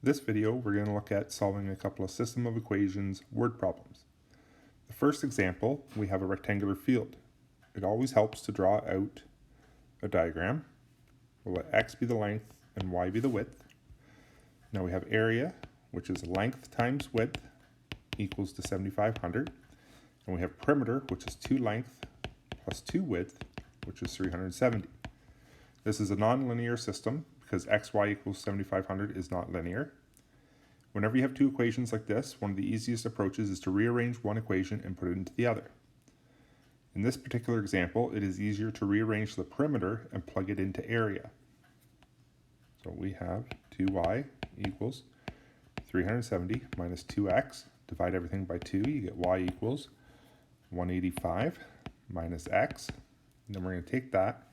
This video, we're going to look at solving a couple of system of equations word problems. The first example, we have a rectangular field. It always helps to draw out a diagram. We'll let x be the length and y be the width. Now we have area, which is length times width equals to 7,500. And we have perimeter, which is 2 length plus 2 width, which is 370. This is a nonlinear system because xy equals 7,500 is not linear. Whenever you have two equations like this, one of the easiest approaches is to rearrange one equation and put it into the other. In this particular example, it is easier to rearrange the perimeter and plug it into area. So we have 2y equals 370 minus 2x. Divide everything by 2, you get y equals 185 minus x. And then we're going to take that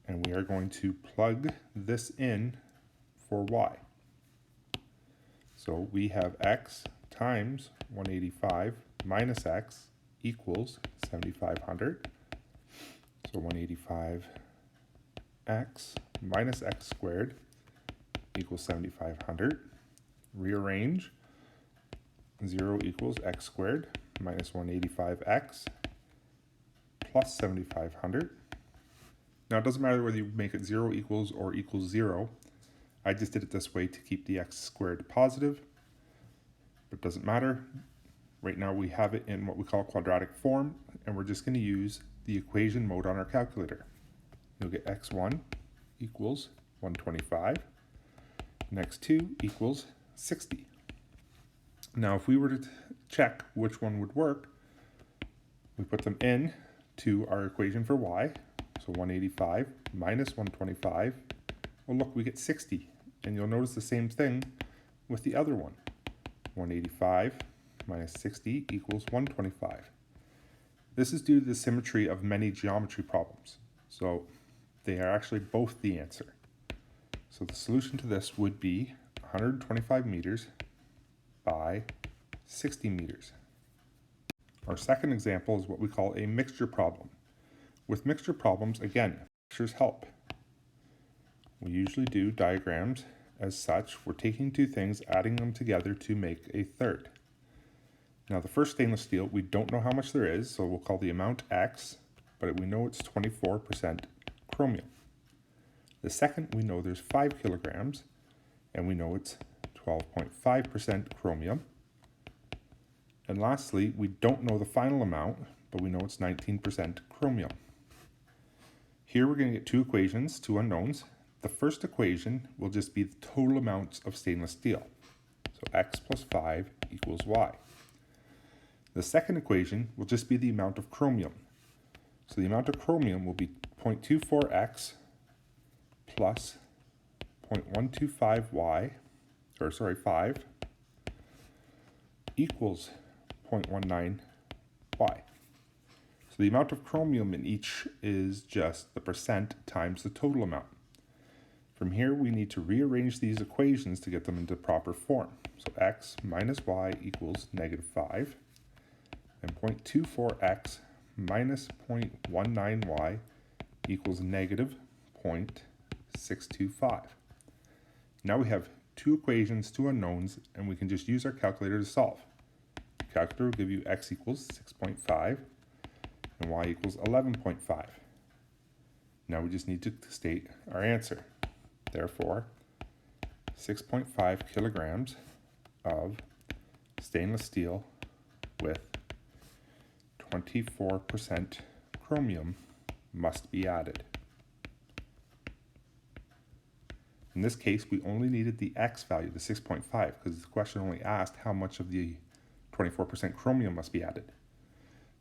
and we are going to plug this in for y. So we have x times 185 minus x equals 7,500. So 185x minus x squared equals 7,500. Rearrange. 0 equals x squared minus 185x plus 7,500. Now it doesn't matter whether you make it 0 equals or equals 0. I just did it this way to keep the x squared positive, but it doesn't matter. Right now we have it in what we call quadratic form, and we're just going to use the equation mode on our calculator. You'll get x1 equals 125, and x2 equals 60. Now if we were to check which one would work, we put them in to our equation for y. So 185 minus 125, well look, we get 60. And you'll notice the same thing with the other one. 185 minus 60 equals 125. This is due to the symmetry of many geometry problems. So they are actually both the answer. So the solution to this would be 125 meters by 60 meters. Our second example is what we call a mixture problem. With mixture problems, again, pictures help. We usually do diagrams as such. We're taking two things, adding them together to make a third. Now the first stainless steel, we don't know how much there is, so we'll call the amount X, but we know it's 24% chromium. The second, we know there's 5 kilograms, and we know it's 12.5% chromium. And lastly, we don't know the final amount, but we know it's 19% chromium. Here we're going to get two equations, two unknowns. The first equation will just be the total amounts of stainless steel. So x plus 5 equals y. The second equation will just be the amount of chromium. So the amount of chromium will be 0.24x plus 0.125y, 5, equals 0.19y. So the amount of chromium in each is just the percent times the total amount. From here, we need to rearrange these equations to get them into proper form. So x minus y equals -5, and 0.24x minus 0.19y equals -0.625. Now we have two equations, two unknowns, and we can just use our calculator to solve. The calculator will give you x equals 6.5 and y equals 11.5. Now we just need to state our answer. Therefore, 6.5 kilograms of stainless steel with 24% chromium must be added. In this case, we only needed the x value, the 6.5, because the question only asked how much of the 24% chromium must be added.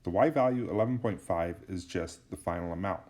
The y value, 11.5, is just the final amount.